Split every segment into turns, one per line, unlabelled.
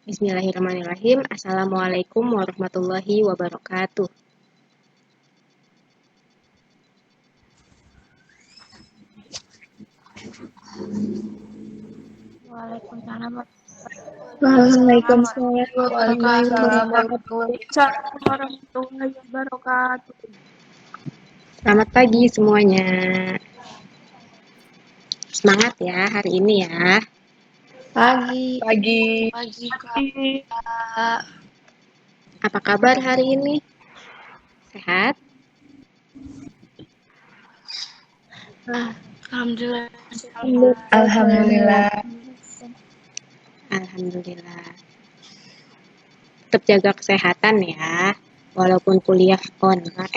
Bismillahirrahmanirrahim. Assalamualaikum warahmatullahi wabarakatuh.
Waalaikumsalam
Waalaikumsalam
warahmatullahi wabarakatuh.
Selamat pagi semuanya. Semangat ya hari ini ya.
Pagi.
Apa kabar hari ini? Sehat?
Alhamdulillah.
Alhamdulillah. Tetap jaga kesehatan ya. Walaupun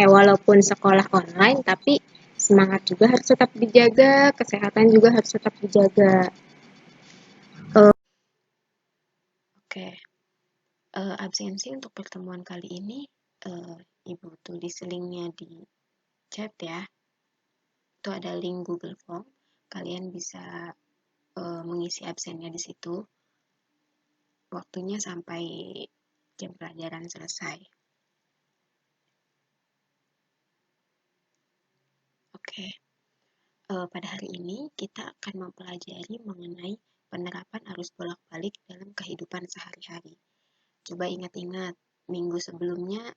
walaupun sekolah online, tapi semangat juga harus tetap dijaga, kesehatan juga harus tetap dijaga. Oke. Absensi untuk pertemuan kali ini, Ibu tulis linknya di chat ya. Itu ada link Google Form. Kalian bisa mengisi absennya di situ. Waktunya sampai jam pelajaran selesai. Oke. Pada hari ini kita akan mempelajari mengenai penerapan arus bolak-balik dalam kehidupan sehari-hari. Coba ingat-ingat minggu sebelumnya,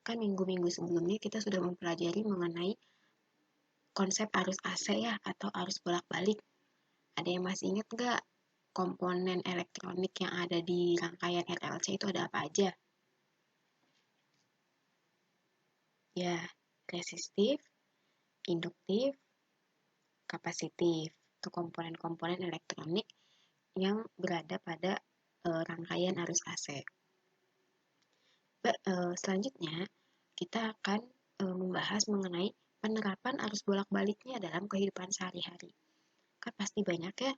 kan minggu-minggu sebelumnya kita sudah mempelajari mengenai konsep arus AC ya, atau arus bolak-balik. Ada yang masih ingat nggak komponen elektronik yang ada di rangkaian RLC itu ada apa aja? Ya, resistif, induktif, kapasitif. Itu komponen-komponen elektronik yang berada pada rangkaian arus AC. Selanjutnya, kita akan membahas mengenai penerapan arus bolak-baliknya dalam kehidupan sehari-hari. Kan pasti banyak ya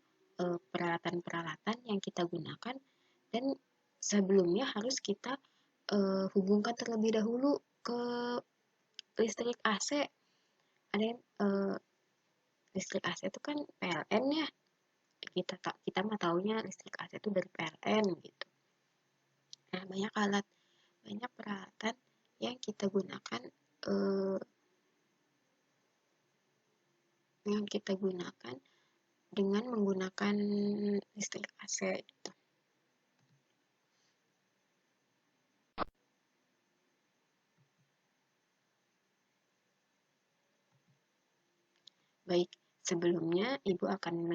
peralatan-peralatan yang kita gunakan, dan sebelumnya harus kita hubungkan terlebih dahulu ke listrik AC. Ada yang listrik AC itu kan PLN ya, kita mah taunya listrik AC itu dari PLN gitu. Nah, banyak peralatan yang kita gunakan dengan menggunakan listrik AC gitu. Baik, sebelumnya Ibu akan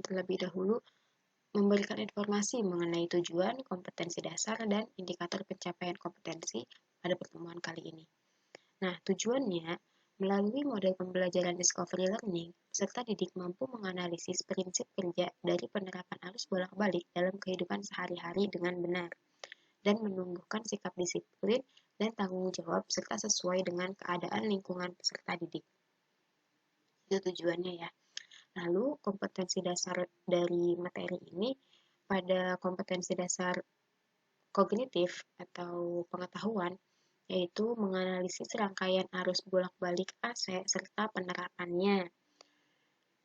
terlebih dahulu memberikan informasi mengenai tujuan, kompetensi dasar, dan indikator pencapaian kompetensi pada pertemuan kali ini. Nah, tujuannya, melalui model pembelajaran discovery learning, peserta didik mampu menganalisis prinsip kerja dari penerapan arus bolak-balik dalam kehidupan sehari-hari dengan benar, dan menumbuhkan sikap disiplin dan tanggung jawab serta sesuai dengan keadaan lingkungan peserta didik. Itu tujuannya ya. Lalu kompetensi dasar dari materi ini, pada kompetensi dasar kognitif atau pengetahuan, yaitu menganalisis rangkaian arus bolak-balik AC serta penerapannya.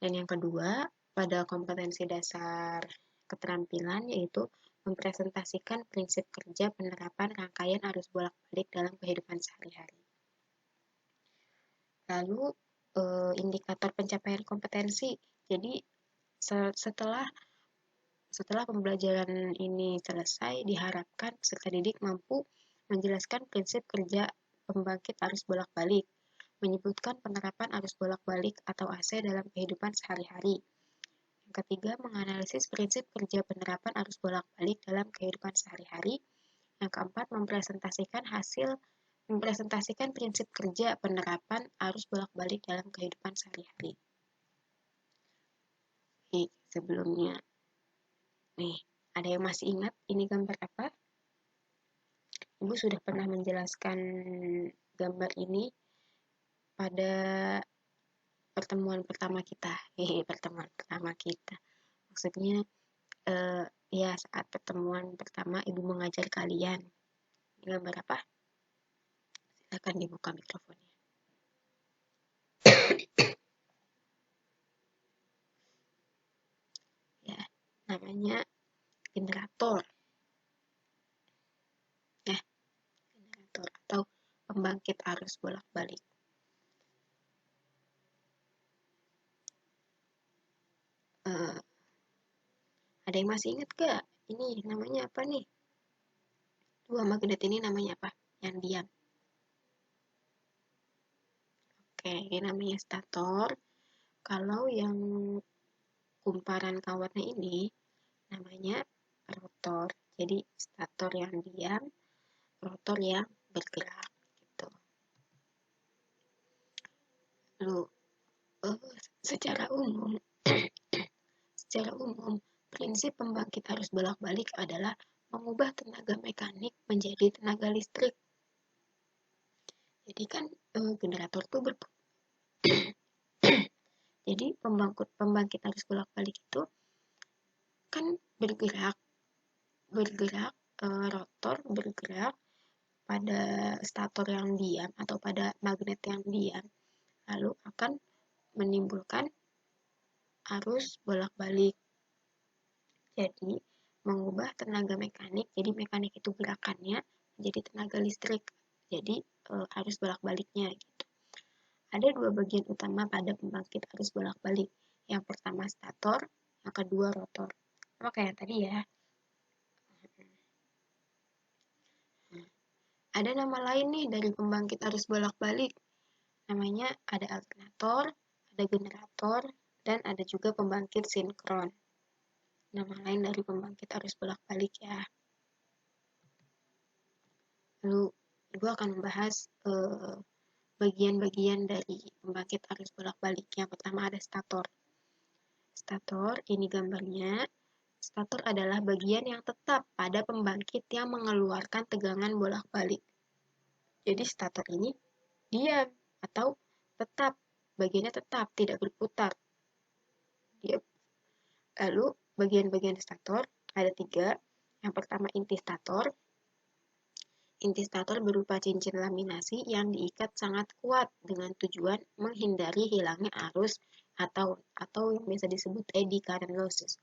Dan yang kedua, pada kompetensi dasar keterampilan, yaitu mempresentasikan prinsip kerja penerapan rangkaian arus bolak-balik dalam kehidupan sehari-hari. Lalu indikator pencapaian kompetensi. Jadi setelah pembelajaran ini selesai, diharapkan peserta didik mampu menjelaskan prinsip kerja pembangkit arus bolak-balik, menyebutkan penerapan arus bolak-balik atau AC dalam kehidupan sehari-hari. Yang ketiga, menganalisis prinsip kerja penerapan arus bolak-balik dalam kehidupan sehari-hari. Yang keempat, mempresentasikan prinsip kerja penerapan arus bolak-balik dalam kehidupan sehari-hari. Sebelumnya, nih, ada yang masih ingat ini gambar apa? Ibu sudah pernah menjelaskan gambar ini pada pertemuan pertama kita. Maksudnya, ya saat pertemuan pertama Ibu mengajar kalian. Ini gambar apa? Silakan dibuka mikrofonnya. Ya. Nah, namanya generator. Generator atau pembangkit arus bolak-balik. Ada yang masih ingat gak? Ini namanya apa nih? Dua magnet ini namanya apa? Yang diam. Oke, ini namanya stator. Kalau yang kumparan kawatnya ini namanya rotor. Jadi stator yang diam, rotor yang bergerak gitu. Lalu secara umum prinsip pembangkit arus bolak-balik adalah mengubah tenaga mekanik menjadi tenaga listrik. Jadi kan generator itu jadi pembangkit arus bolak-balik itu kan bergerak rotor bergerak pada stator yang diam atau pada magnet yang diam, lalu akan menimbulkan arus bolak-balik. Jadi mengubah tenaga mekanik, jadi mekanik itu gerakannya menjadi tenaga listrik, jadi arus bolak-baliknya gitu. Ada dua bagian utama pada pembangkit arus bolak-balik. Yang pertama stator, yang kedua rotor. Sama kayak tadi ya. Ada nama lain nih dari pembangkit arus bolak-balik. Namanya ada alternator, ada generator, dan ada juga pembangkit sinkron. Nama lain dari pembangkit arus bolak-balik ya. Lalu Ibu akan membahas bagian-bagian dari pembangkit arus bolak-balik. Yang pertama ada stator. Stator, ini gambarnya. Stator adalah bagian yang tetap pada pembangkit yang mengeluarkan tegangan bolak-balik. Jadi stator ini diam atau tetap, bagiannya tetap, tidak berputar. Lalu bagian-bagian stator ada 3. Yang pertama inti stator. Inti stator berupa cincin laminasi yang diikat sangat kuat dengan tujuan menghindari hilangnya arus atau yang biasa disebut eddy current losses.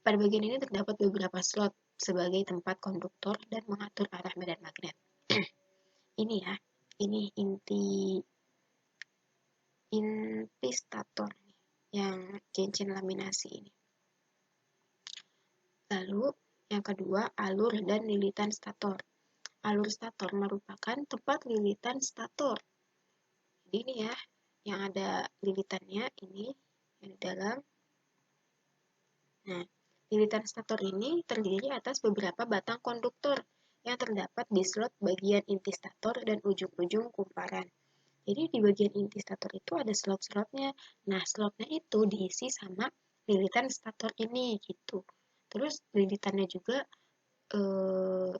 Pada bagian ini terdapat beberapa slot sebagai tempat konduktor dan mengatur arah medan magnet. Ini ya, ini inti stator yang cincin laminasi ini. Lalu yang kedua, alur dan lilitan stator. Alur stator merupakan tempat lilitan stator. Jadi ini ya, yang ada lilitannya ini yang di dalam. Nah, lilitan stator ini terdiri atas beberapa batang konduktor yang terdapat di slot bagian inti stator dan ujung-ujung kumparan. Jadi di bagian inti stator itu ada slot-slotnya. Nah, slotnya itu diisi sama lilitan stator ini gitu. Terus lilitannya juga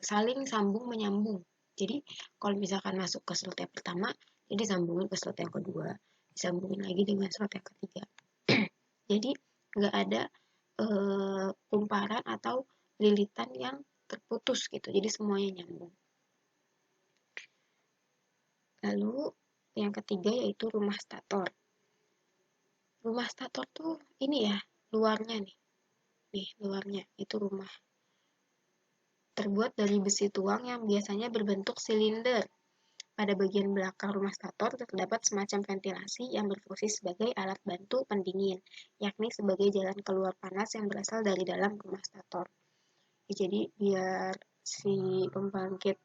saling sambung menyambung. Jadi kalau misalkan masuk ke slot yang pertama, jadi sambungin ke slot yang kedua, disambungin lagi dengan slot yang ketiga. Jadi nggak ada kumparan atau lilitan yang terputus gitu. Jadi semuanya nyambung. Lalu yang ketiga yaitu rumah stator. Rumah stator tuh ini ya, luarnya nih. Nih, luarnya itu rumah. Terbuat dari besi tuang yang biasanya berbentuk silinder. Pada bagian belakang rumah stator terdapat semacam ventilasi yang berfungsi sebagai alat bantu pendingin, yakni sebagai jalan keluar panas yang berasal dari dalam rumah stator. Jadi biar si pembangkit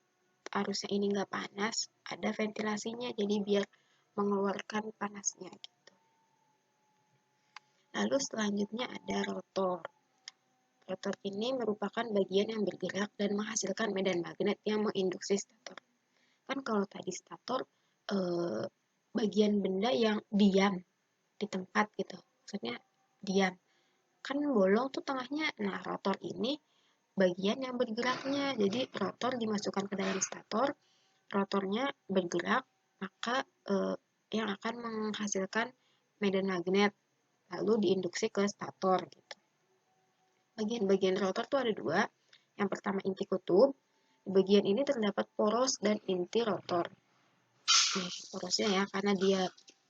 arusnya ini nggak panas, ada ventilasinya, jadi biar mengeluarkan panasnya gitu. Lalu selanjutnya ada rotor. Rotor ini merupakan bagian yang bergerak dan menghasilkan medan magnet yang menginduksi stator. Kan kalau tadi stator bagian benda yang diam di tempat gitu, maksudnya diam kan bolong tuh tengahnya. Nah, rotor ini bagian yang bergeraknya, jadi rotor dimasukkan ke dalam stator, rotornya bergerak, maka yang akan menghasilkan medan magnet lalu diinduksi ke stator gitu. Bagian-bagian rotor tuh ada 2. Yang pertama inti kutub. Di bagian ini terdapat poros dan inti rotor. Porosnya ya,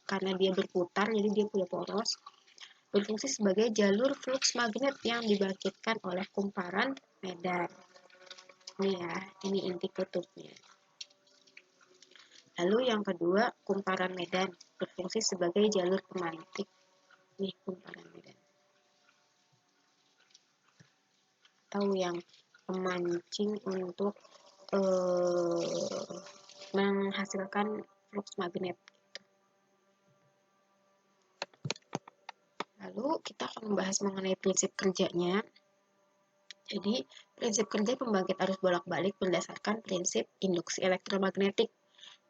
karena dia berputar jadi dia punya poros. berfungsi sebagai jalur fluks magnet yang dibangkitkan oleh kumparan medan. Ini ya, ini inti kutubnya. Lalu yang kedua, kumparan medan berfungsi sebagai jalur pemantik. Nih kumparan medan. Atau yang pemancing untuk menghasilkan fluks magnet. Lalu kita akan membahas mengenai prinsip kerjanya. Jadi, prinsip kerja pembangkit arus bolak-balik berdasarkan prinsip induksi elektromagnetik.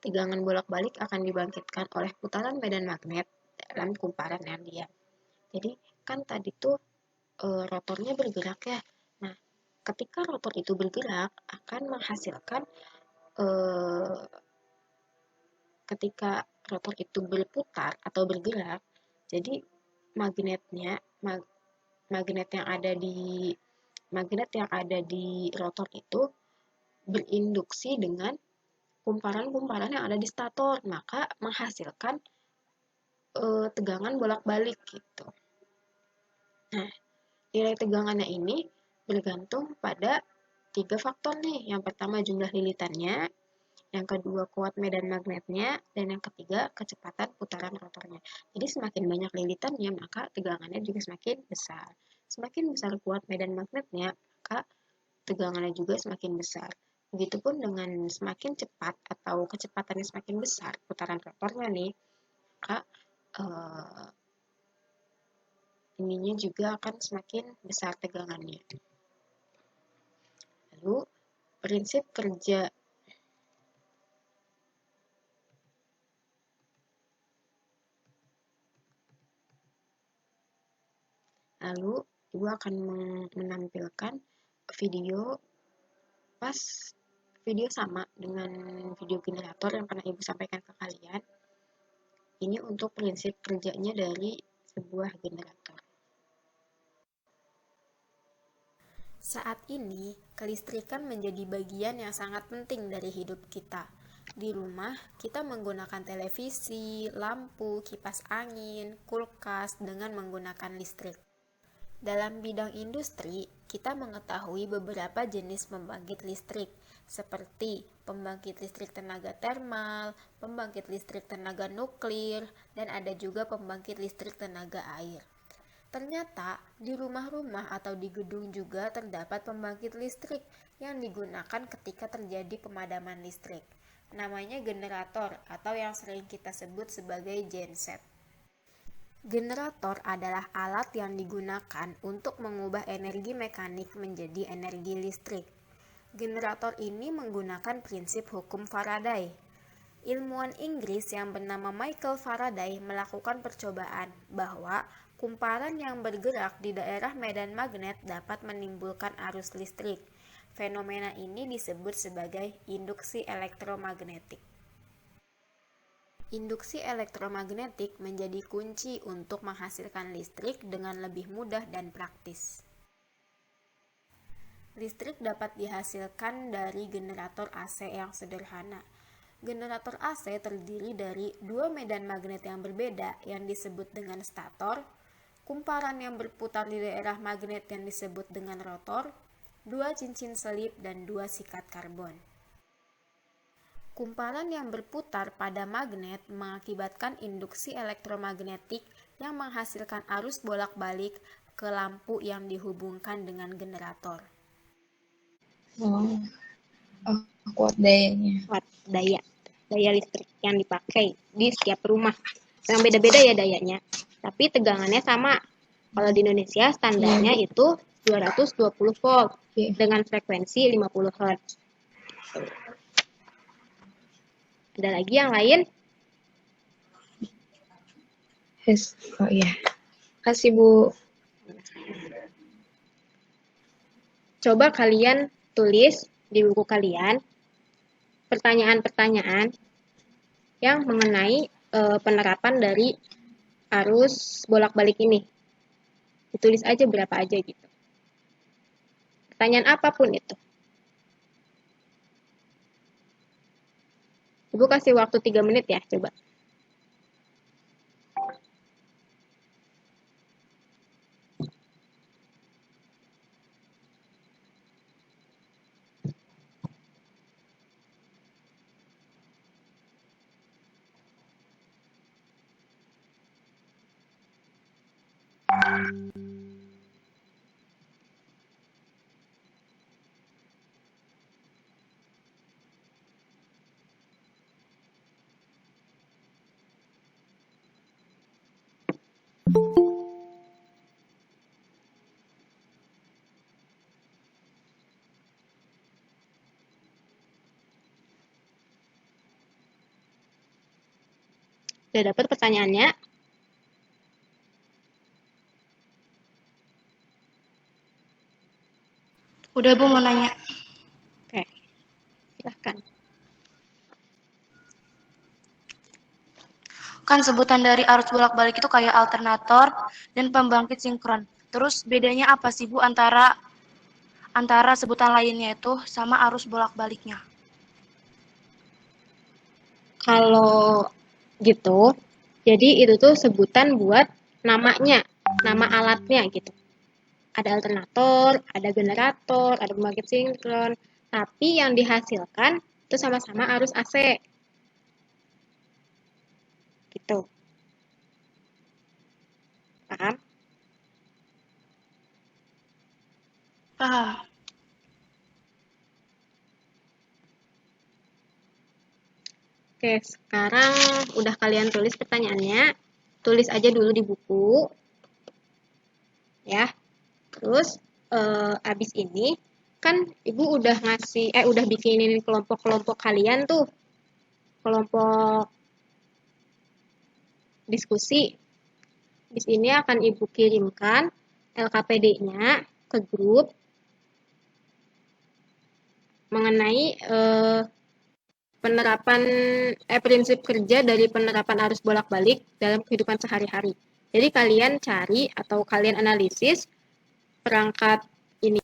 Tegangan bolak-balik akan dibangkitkan oleh putaran medan magnet dalam kumparan yang diam. Jadi, kan tadi tuh rotornya bergerak ya. Nah, ketika rotor itu bergerak akan menghasilkan ketika rotor itu berputar atau bergerak, jadi magnet yang ada di rotor itu berinduksi dengan kumparan-kumparan yang ada di stator, maka menghasilkan tegangan bolak-balik gitu. Nah, nilai tegangannya ini bergantung pada 3 faktor nih. Yang pertama jumlah lilitannya, yang kedua kuat medan magnetnya, dan yang ketiga kecepatan putaran rotornya. Jadi semakin banyak lilitannya, maka tegangannya juga semakin besar. Semakin besar kuat medan magnetnya, maka tegangannya juga semakin besar. Begitupun dengan semakin cepat atau kecepatannya semakin besar putaran rotornya nih, maka ininya juga akan semakin besar tegangannya. Lalu prinsip kerja Lalu Ibu akan menampilkan video sama dengan video generator yang pernah Ibu sampaikan ke kalian. Ini untuk prinsip kerjanya dari sebuah generator.
Saat ini, kelistrikan menjadi bagian yang sangat penting dari hidup kita. Di rumah, kita menggunakan televisi, lampu, kipas angin, kulkas dengan menggunakan listrik. Dalam bidang industri, kita mengetahui beberapa jenis pembangkit listrik, seperti pembangkit listrik tenaga termal, pembangkit listrik tenaga nuklir, dan ada juga pembangkit listrik tenaga air. Ternyata, di rumah-rumah atau di gedung juga terdapat pembangkit listrik yang digunakan ketika terjadi pemadaman listrik. Namanya generator atau yang sering kita sebut sebagai genset. Generator adalah alat yang digunakan untuk mengubah energi mekanik menjadi energi listrik. Generator ini menggunakan prinsip hukum Faraday. Ilmuwan Inggris yang bernama Michael Faraday melakukan percobaan bahwa kumparan yang bergerak di daerah medan magnet dapat menimbulkan arus listrik. Fenomena ini disebut sebagai induksi elektromagnetik. Induksi elektromagnetik menjadi kunci untuk menghasilkan listrik dengan lebih mudah dan praktis. Listrik dapat dihasilkan dari generator AC yang sederhana. Generator AC terdiri dari dua medan magnet yang berbeda yang disebut dengan stator, kumparan yang berputar di daerah magnet yang disebut dengan rotor, dua cincin selip, dan dua sikat karbon. Kumparan yang berputar pada magnet mengakibatkan induksi elektromagnetik yang menghasilkan arus bolak-balik ke lampu yang dihubungkan dengan generator.
Kuat dayanya.
Kuat daya listrik yang dipakai di setiap rumah. Yang beda-beda ya dayanya, tapi tegangannya sama. Kalau di Indonesia standarnya itu 220 volt dengan frekuensi 50 Hz. Ada lagi yang lain?
Yes. Oh iya. Kasih Bu.
Coba kalian tulis di buku kalian pertanyaan-pertanyaan yang mengenai penerapan dari arus bolak-balik ini. Ditulis aja berapa aja gitu. Pertanyaan apapun itu. Ibu kasih waktu 3 menit ya, coba. Udah dapat pertanyaannya?
Udah Bu mau nanya.
Oke, silahkan.
Kan sebutan dari arus bolak-balik itu kayak alternator dan pembangkit sinkron. Terus bedanya apa sih Bu antara sebutan lainnya itu sama arus bolak-baliknya?
Kalau gitu, jadi itu tuh sebutan buat namanya, nama alatnya gitu. Ada alternator, ada generator, ada pembangkit sinkron, tapi yang dihasilkan itu sama-sama arus AC. Gitu. Paham?
Paham.
Oke, sekarang udah kalian tulis pertanyaannya. Tulis aja dulu di buku. Ya. Terus abis ini kan Ibu udah udah bikinin kelompok-kelompok kalian tuh. Kelompok diskusi. Di sini akan Ibu kirimkan LKPD-nya ke grup mengenai prinsip kerja dari penerapan arus bolak-balik dalam kehidupan sehari-hari. Jadi kalian cari atau kalian analisis perangkat ini.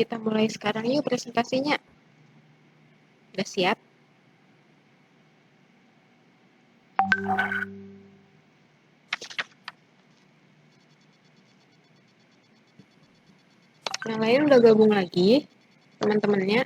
kita mulai sekarang yuk presentasinya. Udah siap? Yang lain udah gabung lagi, teman-temannya.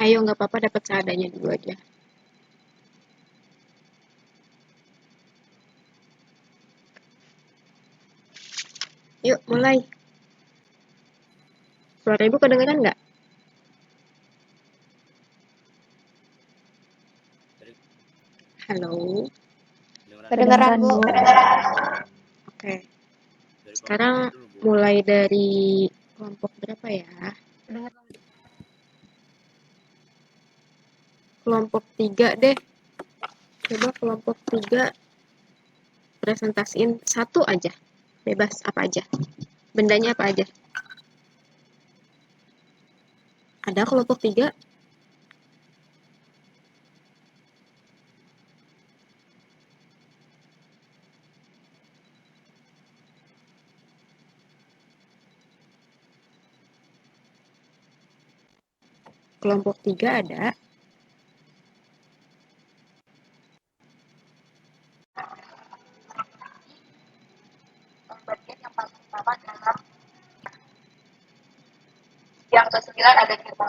Ayo, nggak apa-apa, dapat seadanya dulu aja. Yuk, mulai. Suara ibu kedengeran nggak? Halo.
Kedengeran, Bu.
Oke. Sekarang mulai dari kelompok berapa ya? Kelompok 3 deh. Coba kelompok 3 presentasiin satu aja. Bebas apa aja. Bendanya apa aja. Ada kelompok 3? Kelompok 3 ada.
Yang ke-9 ada kita.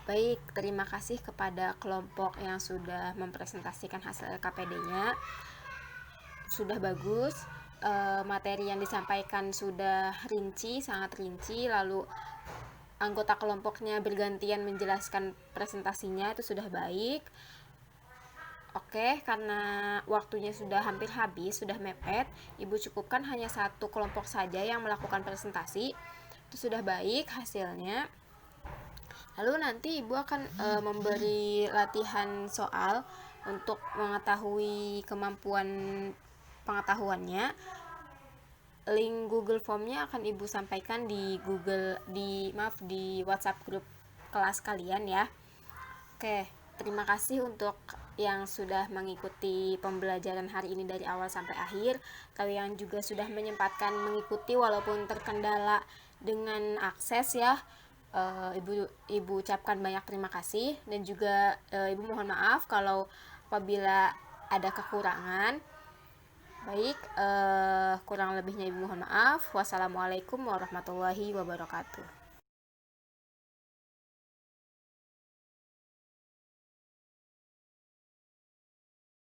Baik, terima kasih kepada kelompok yang sudah mempresentasikan hasil LKPD-nya. Sudah bagus, materi yang disampaikan sudah rinci, sangat rinci, lalu anggota kelompoknya bergantian menjelaskan presentasinya, itu sudah baik. Oke, karena waktunya sudah hampir habis, sudah mepet, Ibu cukupkan hanya satu kelompok saja yang melakukan presentasi. Itu sudah baik hasilnya. Lalu nanti Ibu akan memberi latihan soal untuk mengetahui kemampuan pengetahuannya. Link Google Form-nya akan Ibu sampaikan di di WhatsApp grup kelas kalian ya. Oke, terima kasih untuk yang sudah mengikuti pembelajaran hari ini dari awal sampai akhir. Kalian juga sudah menyempatkan mengikuti walaupun terkendala dengan akses ya. Ibu ucapkan banyak terima kasih, dan juga Ibu mohon maaf kalau apabila ada kekurangan. Baik, kurang lebihnya Ibu mohon maaf. Wassalamualaikum warahmatullahi wabarakatuh.